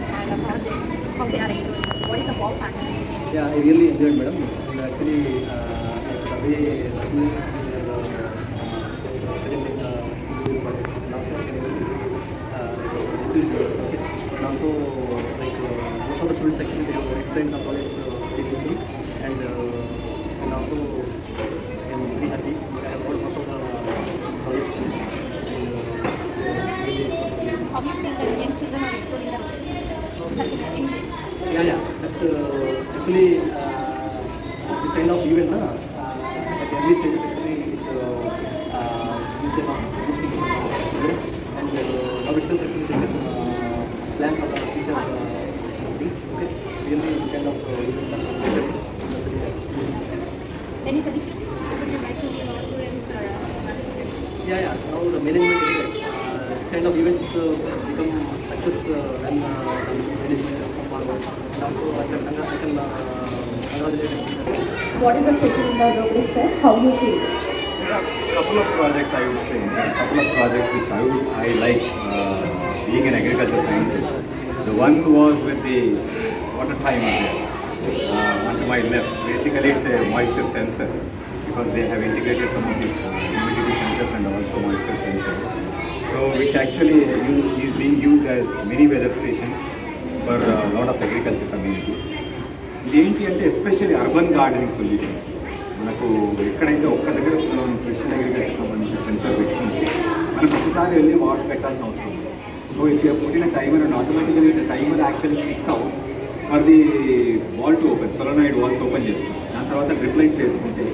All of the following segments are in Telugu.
and projects, how they are enjoying? What is the wow factor? Yeah, I really enjoyed, madam. And actually, the way Lakshmi presenting individual projects, and also I can able to see individual, okay. And also, like most of the students actually they have explained the projects previously, and also I am very happy. I have got most of the projects, and really. How you think that young children are exploring such an English? Yeah. That's actually this kind of event, at the early stages actually use them of boosting students, and now itself actually they can plan for the future things. Okay, really this kind of events are Any suggestions would you like to give our students or management? Yeah. Now the management this kind of events become success when management come forward. And also I can congratulate. What is the special in the robotics fair? How you feel? Couple of projects I would say, couple of projects which I like being an agriculture scientist. The one was with the water timer onto my left. Basically it's a moisture sensor because they have integrated some of these humidity sensors and also moisture sensors. So which actually is being used as mini weather stations for a lot of agriculture communities. ఇది ఏంటి అంటే ఎస్పెషల్లీ అర్బన్ గార్డెనింగ్ సొల్యూషన్స్ మనకు ఎక్కడైతే ఒక్క దగ్గర మనం ప్రెషర్ అగ్రికల్చర్ సంబంధించిన సెన్సార్ పెట్టుకుంటే మనం ప్రతిసారి వెళ్ళి వాటర్ పెట్టాల్సిన అవసరం ఉంది. సో ఇఫ్ యూ పుట్టిన timer and automatically the timer actually clicks out for the valve to open solenoid valves open చేస్తాం. దాని తర్వాత డ్రిప్ లైట్ చేసుకుంటే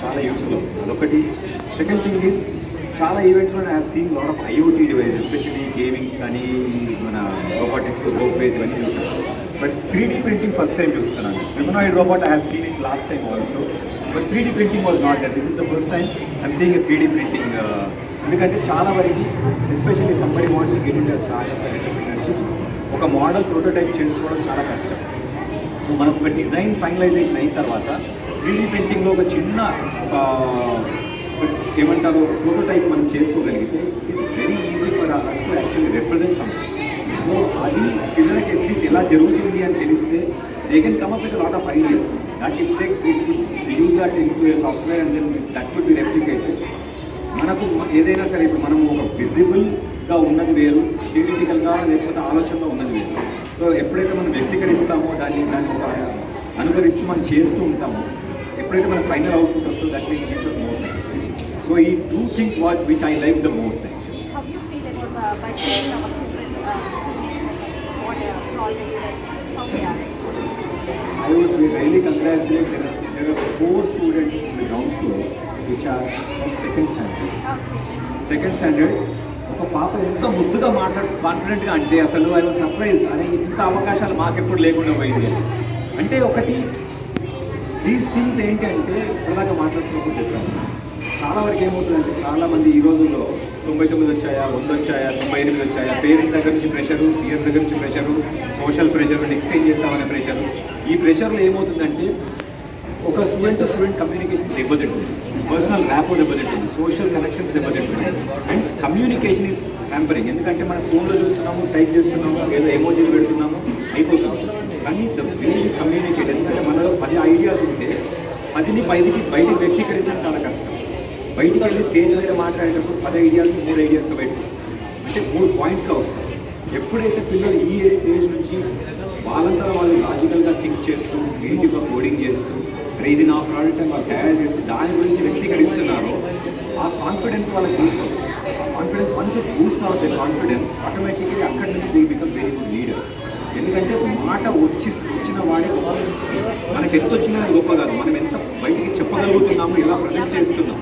చాలా యూస్ఫుల్ అవుతుంది. అదొకటి. సెకండ్ థింగ్ ఈజ్ చాలా ఈవెంట్స్లో I have seen lot of IoT device especially gaming కానీ మన రోబోటిక్స్ రోప్వేస్ ఇవన్నీ చూసాను. But 3D printing first time చూస్తున్నాను. Humanoid robot I have seen it last time also, but 3D printing was not that. This is the first time I'm seeing 3D printing. ఎందుకంటే చాలా వరకు especially somebody wants get in the startups and entrepreneurship ఒక మోడల్ ప్రోటోటైప్ చేసుకోవడం చాలా కష్టం. సో మనకు ఒక డిజైన్ ఫైనలైజేషన్ అయిన తర్వాత 3D printingలో ఒక చిన్న ఏమంటారు ప్రోటోటైప్ మనం చేసుకోగలిగితే it is very easy for us to actually represent something. So అది పిల్లలకి అట్లీస్ట్ ఎలా జరుగుతుంది అని తెలిస్తే they can come up with lot of ideas that it takes use that into a software and then that would be replicated. మనకు ఏదైనా సరే ఇప్పుడు మనం ఒక విజిబుల్గా ఉన్నది వేరు, థియరిటికల్గా లేకపోతే ఆలోచనలో ఉన్నది వేరు. సో ఎప్పుడైతే మనం వ్యక్తీకరిస్తామో దాన్ని ఒక అనుకరిస్తూ మనం చేస్తూ ఉంటామో ఎప్పుడైతే మన ఫైనల్ అవుట్పుట్ వస్తుందో that gives us more satisfaction. So ఈ two things which I like the most actually. How do you feel about by seeing our children what projects and how they are? I would really congratulate. There are 4 students in the ground floor which are from second standard. Second standard ఒక పాప ఎంత ముద్దుగా కాన్ఫిడెంట్గా అంటే అసలు ఐ వాజ్ సర్ప్రైజ్డ్. అరే ఇంత అవకాశాలు మాకెప్పుడు లేకుండా పోయింది అంటే ఒకటి దీస్ థింగ్స్ ఏంటి అంటే ఇప్పటిదాకా మాట్లాడుతున్నప్పుడు చెప్పాను. చాలా వరకు ఏమవుతుందంటే చాలామంది ఈ రోజుల్లో 99 వచ్చాయా, 100 వచ్చాయా, 98 వచ్చాయా, పేరెంట్స్ దగ్గర నుంచి ప్రెషరు, పియర్ దగ్గర నుంచి ప్రెషరు, సోషల్ ప్రెషరు, నెక్స్ట్ ఏం చేస్తామనే ప్రెషరు. ఈ ప్రెషర్లో ఏమవుతుందంటే ఒక స్టూడెంట్ టు స్టూడెంట్ కమ్యూనికేషన్ దెబ్బతింటుంది, పర్సనల్ ర్యాపో దెబ్బతింటుంది, సోషల్ కనెక్షన్స్ దెబ్బతింటుంది, అండ్ కమ్యూనికేషన్ ఈజ్ హ్యాంపరింగ్. ఎందుకంటే మనం ఫోన్లో చూస్తున్నాము, టైప్ చేస్తున్నాము, ఏదో ఎమోజీలు పెడుతున్నాము, అయిపోతుంది. కానీ ద వే కమ్యూనికేట్, ఎందుకంటే మనలో 10 ఐడియాస్ ఉంటే 10ని బయటికి వ్యక్తీకరించడం చాలా కష్టం. బయటికి వెళ్ళి స్టేజ్ మీద మాట్లాడేటప్పుడు 10 ఐడియాస్ 3 ఐడియాస్గా బయటకు వస్తాయి, అంటే 3 పాయింట్స్గా వస్తాయి. ఎప్పుడైతే పిల్లలు ఈ స్టేజ్ నుంచి వాళ్ళంతా వాళ్ళు లాజికల్గా థింక్ చేస్తూ క్రియేటివ్గా కోడింగ్ చేస్తూ ఇది నా ప్రోడక్ట్ అని వాళ్ళు తయారు చేస్తూ దాని గురించి వ్యక్తీకరిస్తున్నారో ఆ కాన్ఫిడెన్స్ వాళ్ళకి బూస్ట్ అవుతుంది. ఆ confidence once it Boost out the confidence automatically అక్కడి నుంచి they become very good leaders. ఎందుకంటే మాట వచ్చిన వాడే మనకి ఎంత వచ్చినా గొప్ప కాదు, మనం ఎంత బయటికి చెప్పగలుగుతున్నాము, ఎలా ప్రజెంట్ చేస్తున్నాం.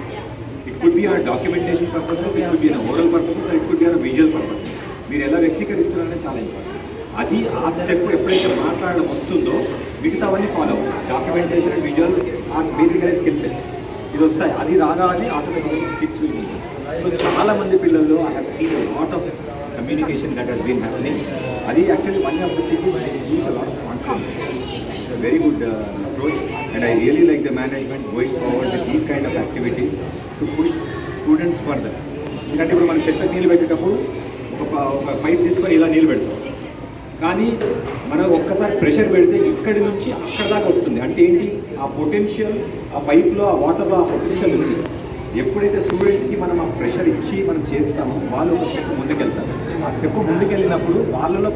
It could be a documentation purposes, it could be a oral purposes, it could be a visual purposes. మీరు ఎలా వ్యక్తీకరిస్తున్నారనే చాలా ఇంపార్టెంట్. అది ఆ స్టెప్ ఎప్పుడైతే మాట్లాడడం వస్తుందో మిగతావన్నీ ఫాలో అవుతాయి. Documentation and visuals are basically skill set ఇది వస్తాయి. అది రాగానే ఆటోమేటిక్గా కిడ్స్ విల్. సో చాలామంది పిల్లల్లో I have seen lot of communication that has been happening. అది actually one of the things uses a lot of confidence. It's a very good approach and I really like the management going forward with these kind of activities to push students further. ఎందుకంటే ఇప్పుడు మనం చెట్లకు నీళ్ళు పెట్టేటప్పుడు ఒక పైప్ తీసుకొని ఇలా నీళ్ళు పెడతాం. కానీ మనం ఒక్కసారి ప్రెషర్ పెడితే ఇక్కడి నుంచి అక్కడ దాకా వస్తుంది. అంటే ఏంటి, ఆ పొటెన్షియల్ ఆ పైప్లో ఆ వాటర్లో ఆ పొటెన్షియల్ ఉంది. ఎప్పుడైతే స్టూడెంట్స్కి మనం ఆ ప్రెషర్ ఇచ్చి మనం చేస్తామో వాళ్ళు ఒక స్టెప్ ముందుకెళ్తారు. ఆ స్టెప్ ముందుకెళ్ళినప్పుడు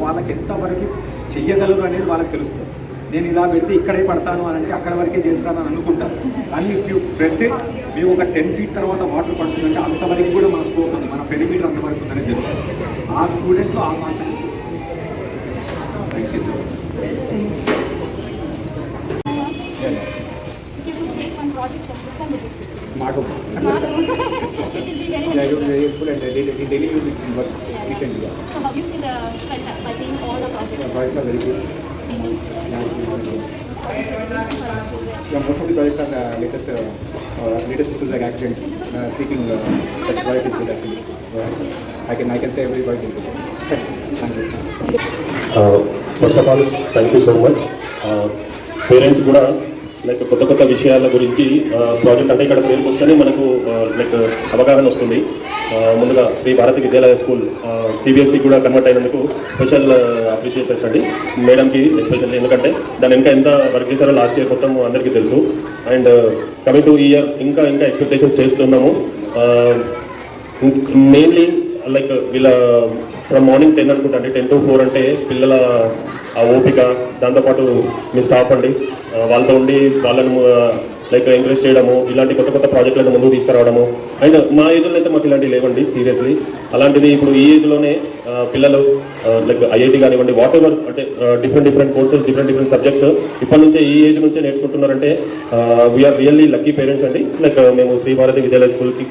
వాళ్ళకి ఎంతవరకు చెయ్యగలరు అనేది వాళ్ళకి తెలుస్తుంది. నేను ఇలా పెడితే ఇక్కడే పడతాను అని అంటే అక్కడ వరకే చేస్తాను అని అనుకుంటాను. కానీ యూ ప్రెస్ ఇట్, మేము ఒక 10 feet తర్వాత వాటర్ పడుతుందంటే అంతవరకు కూడా మన స్కోప్ ఉంది, మన పెరిమీటర్ అంతవరకు ఉందని తెలుస్తుంది. ఆ స్టూడెంట్లో ఆ కాన్ఫిడెన్స్ వస్తుంది. Thank you so much. If you could take one project from this one, Smart home. it will be very Yeah, helpful. very helpful and daily use it in work efficiently. Yeah. So how do you see the trend by seeing all the projects? The projects are very good. Yeah, most of the projects are latest issues like accident, speaking such project is good actually. I can say every project is good. Thank you. First of all thank you so much. Parents కూడా లైక్ కొత్త కొత్త విషయాల గురించి ప్రాజెక్ట్ అంటే ఇక్కడ పేరుకి వస్తేనే మనకు లైక్ అవగాహన వస్తుంది. ముందుగా శ్రీ భారతి విద్యాలయ స్కూల్ సిబిఎస్ఈ కూడా కన్వర్ట్ అయినందుకు స్పెషల్ అప్రిషియేషన్స్ అండి మేడంకి ఎస్పెషల్లీ. ఎందుకంటే దాని ఇంకా ఎంత వర్క్ చేశారో లాస్ట్ ఇయర్ మొత్తం అందరికీ తెలుసు. అండ్ కమింగ్ టు ఈ ఇయర్ ఇంకా ఎక్స్పెక్టేషన్స్ చేస్తున్నాము. మెయిన్లీ లైక్ వీళ్ళ ఫ్రమ్ మార్నింగ్ 10 అనుకుంటా అండి, 10 to 4 అంటే పిల్లల ఆ ఓపిక, దాంతోపాటు మీ స్టాఫ్ అండి వాళ్ళతో ఉండి వాళ్ళను లైక్ ఎంకరేజ్ చేయడము, ఇలాంటి కొత్త కొత్త ప్రాజెక్టులను ముందుకు తీసుకురావడము. అండ్ మా ఏజ్లో అయితే మాకు ఇలాంటివి లేవండి సీరియస్లీ. అలాంటిది ఇప్పుడు ఈ ఏజ్లోనే పిల్లలు లైక్ ఐఐటి కానివ్వండి, వాట్ ఎవర్ అంటే డిఫరెంట్ కోర్సెస్, డిఫరెంట్ సబ్జెక్ట్స్ ఇప్పటి నుంచే ఈ ఏజ్ నుంచే నేర్చుకుంటున్నారంటే వీఆర్ రియల్లీ లక్కీ పేరెంట్స్ అండి. లైక్ మేము శ్రీ భారతి విద్యాలయ స్కూల్కి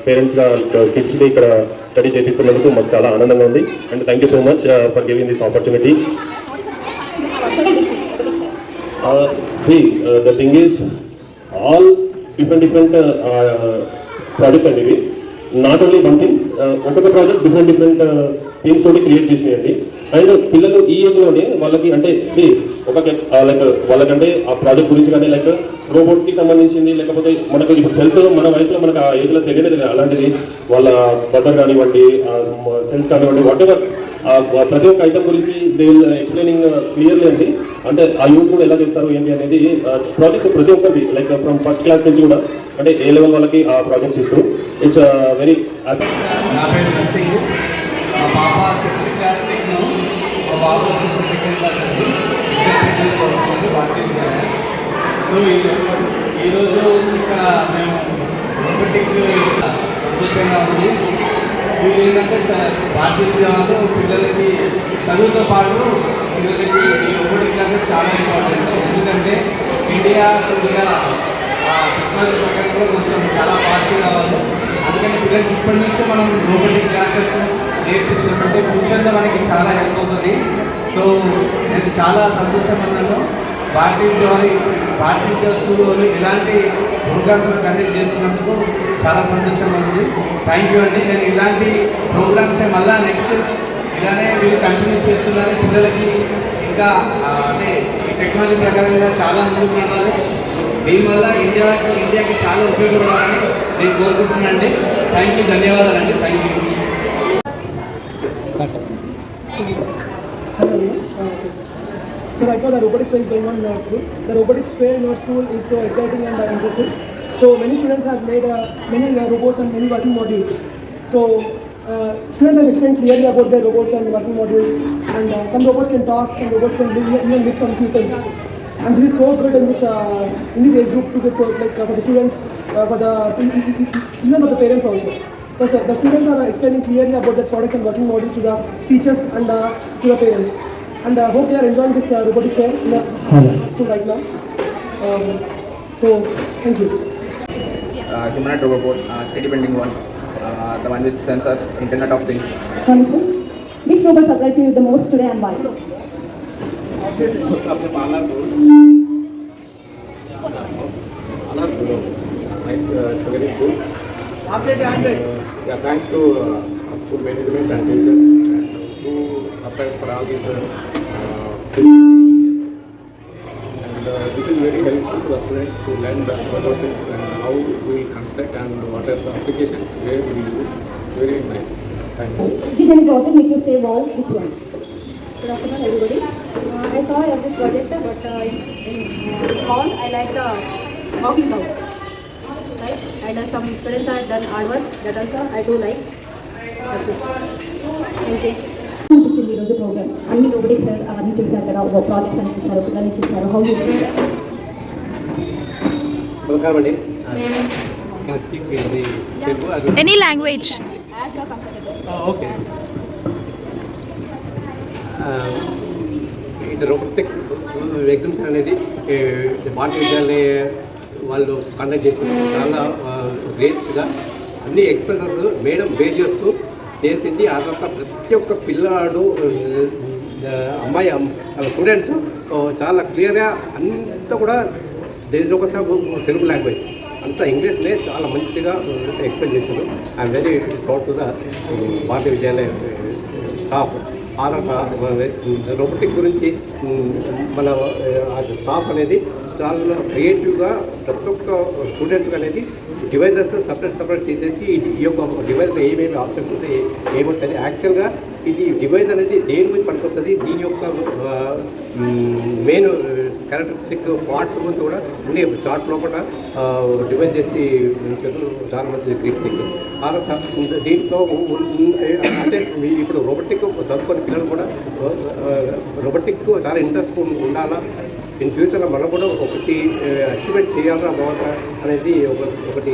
పేరెంట్స్గా కిడ్స్ని ఇక్కడ స్టడీ చేపిస్తున్నందుకు మాకు చాలా ఆనందంగా ఉంది. And thank you so much for giving this opportunity. The thing is, all different projects are here. Not only one thing, ఒక్కొక్క ప్రాజెక్ట్ డిఫరెంట్ థీమ్స్ తోటి క్రియేట్ చేసినాయండి. అండ్ పిల్లలు ఈ ఏజ్లోనే వాళ్ళకి అంటే ఒక లైక్ వాళ్ళకంటే ఆ ప్రాజెక్ట్ గురించి కానీ లైక్ రోబోట్కి సంబంధించింది, లేకపోతే మనకు ఇప్పుడు సెల్స్ మన వయసులో మనకు ఆ ఏజ్లో తెలియదు, అలాంటిది వాళ్ళ బజర్ కానివ్వండి, సెన్స్ కానివ్వండి, వాట్ ఎవర్ ప్రతి ఒక్క ఐటమ్ గురించి దే విల్ ఎక్స్ప్లెయినింగ్ క్లియర్లీ అండి. అంటే ఆ యూజ్ కూడా ఎలా చేస్తారు ఏంటి అనేది ప్రాజెక్ట్స్ ప్రతి ఒక్కటి లైక్ ఫ్రమ్ ఫస్ట్ క్లాస్ నుంచి కూడా అంటే ఏ లెవెల్ వాళ్ళకి ఆ ప్రాజెక్ట్స్ ఇస్తూ ఇట్స్ వెరీ. నా పేరు నర్సింగ్, మా పాప 6th క్లాస్ టెక్నో, మా బాబు 2nd క్లాస్ అండి. సో ఈరోజు ఇక్కడ మేము రోబోటిక్ సంతోషంగా ఉంది. వీళ్ళు ఏంటంటే బాధ్యత పిల్లలకి చదువుతో పాటు పిల్లలకి ఈ రోబోటిక్ క్లాసెస్ చాలా ఇంపార్టెంట్. ఎందుకంటే ఇండియా కొద్దిగా టెక్నాలజీ ప్రకారంలో కొంచెం చాలా ఫాస్ట్ కావాలి. అందుకని పిల్లలకి ఇప్పటి నుంచే మనం రోబోటిక్ క్లాసెస్ నేర్పించినట్టే ఫ్యూచర్లో మనకి చాలా హెల్ప్ అవుతుంది. సో నేను చాలా సంతోషం అన్నాను. భారతీయ స్కూల్ ఇలాంటి ప్రోగ్రామ్స్ కండక్ట్ చేస్తున్నందుకు చాలా సంతోషంగా ఉంది. థ్యాంక్ యూ అండి. నేను ఇలాంటి ప్రోగ్రామ్స్ మళ్ళీ నెక్స్ట్ ఇలానే వీళ్ళు కంటిన్యూ చేస్తున్నారు. పిల్లలకి ఇంకా అంటే ఈ టెక్నాలజీ ప్రకారంగా చాలా ముందుకు నడవాలి. దీనివల్ల ఇండియాకి చాలా ఉపయోగపడాలని నేను కోరుకుంటున్నాను అండి. థ్యాంక్ యూ, ధన్యవాదాలండి. Thank you. So right now the robotics fair is going on in our school. The robotics fair in our school is so exciting and interesting. So many students have made many robots and many working modules. So students have explained clearly about their robots and working modules. And some robots can talk, some robots can even lift some few things. And this is so good in this age group to get like for the students, even for the parents also. So the students are explaining clearly about their products and working models to the teachers and to the parents. And I hope they are enjoying this robotic fair in the school right now. So, thank you. Humanoid robot, 3D printing one, the one with sensors, Internet of Things. Wonderful. Which robot surprised you the most today and why? Nice, it's very good. Yeah, thanks to school management and teachers who surprise for all these. And this is very helpful to the students to learn the robotics and how we will construct and what are the applications where we use. It's very nice. Thank you. Did any project make you say wow? Which one? Good afternoon, everybody. I saw every project, but in all, I like the walking out. Right? And some students have done hard work. That also I do like. That's it. Thank you. అనిపించింది ఈరోజు ప్రోగ్రామ్ అన్ని రోబోటిక్ అవన్నీ చూశారు కదా ఒక ప్రాజెక్ట్స్ అని చూసారు పిల్లల్ని చూసారు హౌ నమస్కారం అండి Any language. As you are comfortable. Okay ఇది రోబోటిక్ ఎగ్జామ్స్ అనేది భారతీయ విద్యాలయ వాళ్ళు కండక్ట్ చేస్తున్నారు చాలా గ్రేట్గా అన్ని ఎక్స్ప్రెషన్స్ మేడం బేర్ చేస్తూ చేసింది. ఆ తర్వాత ప్రతి ఒక్క పిల్లాడు అమ్మాయి స్టూడెంట్స్ చాలా క్లియర్గా అంతా కూడా దేని ఒకసారి తెలుగు లాంగ్వేజ్ అంతా ఇంగ్లీష్నే చాలా మంచిగా ఎక్స్ప్లెయిన్ చేశారు. I'm very proud to the Bharatiya Vidyalaya staff. ఆ తర్వాత రోబోటిక్ గురించి మన స్టాఫ్ అనేది చాలా క్రియేటివ్గా ప్రతి ఒక్క స్టూడెంట్ అనేది డివైజెస్ సపరేట్ చేసేసి ఈ యొక్క డివైజ్లో ఏమేమి ఆప్షన్స్ ఉంటాయి ఏముంటుంది యాక్చువల్గా ఇది డివైజ్ అనేది దేని గురించి పనికొస్తుంది దీని యొక్క మెయిన్ క్యారెక్టరిస్టిక్ పార్ట్స్ గురించి కూడా ఉండే చార్ట్ లోపల డివైజ్ చేసి చాలా మంచి క్రియేటివ్. ఆ తర్వాత దీంట్లో అంటే ఇప్పుడు రోబోటిక్ చదువుకునే పిల్లలు కూడా రోబోటిక్ చాలా ఇంట్రెస్ట్ ఉండాలా ఇన్ ఫ్యూచర్లో మనం కూడా ఒకటి అచీవ్మెంట్ చేయాలా బాగుంటా అనేది ఒకటి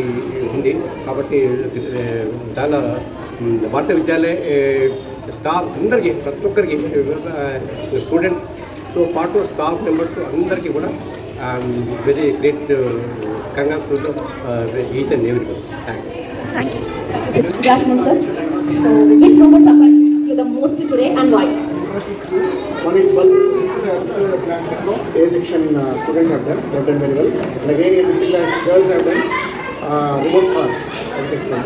ఉంది. కాబట్టి చాలా భారతీయ విద్యాలయ స్టాఫ్ అందరికీ ప్రతి ఒక్కరికి స్టూడెంట్తో పాటు స్టాఫ్ మెంబర్స్ అందరికీ కూడా very great congrats each and every thanks. Good afternoon, sir. So, which robot surprised you the most today and why? One is bulk 6th class techno, A section students have done, they have done very well. And again, in 5th class girls have done remote car, that's excellent.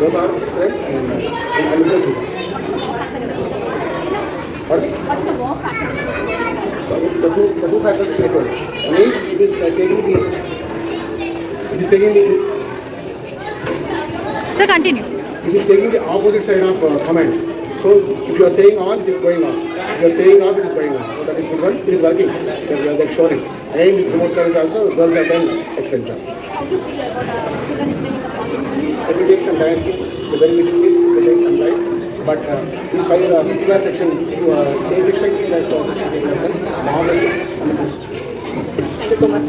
Both are excellent and I'm impressed with that. What is the work factor? The two factors which I told. One is it is taking the So continue. it is taking the opposite side of command. So if you are saying on, it is going on. If you are saying off, it is going on. So that is good one. It is working. They have shown it. Again, this remote car is also girls have done excellent job. How do you feel about children explaining the problem? It will take some time. It's the very little bit. It will take some time. But this 5th class section, A section, 5th class section, now I'm the first. Thank you so much.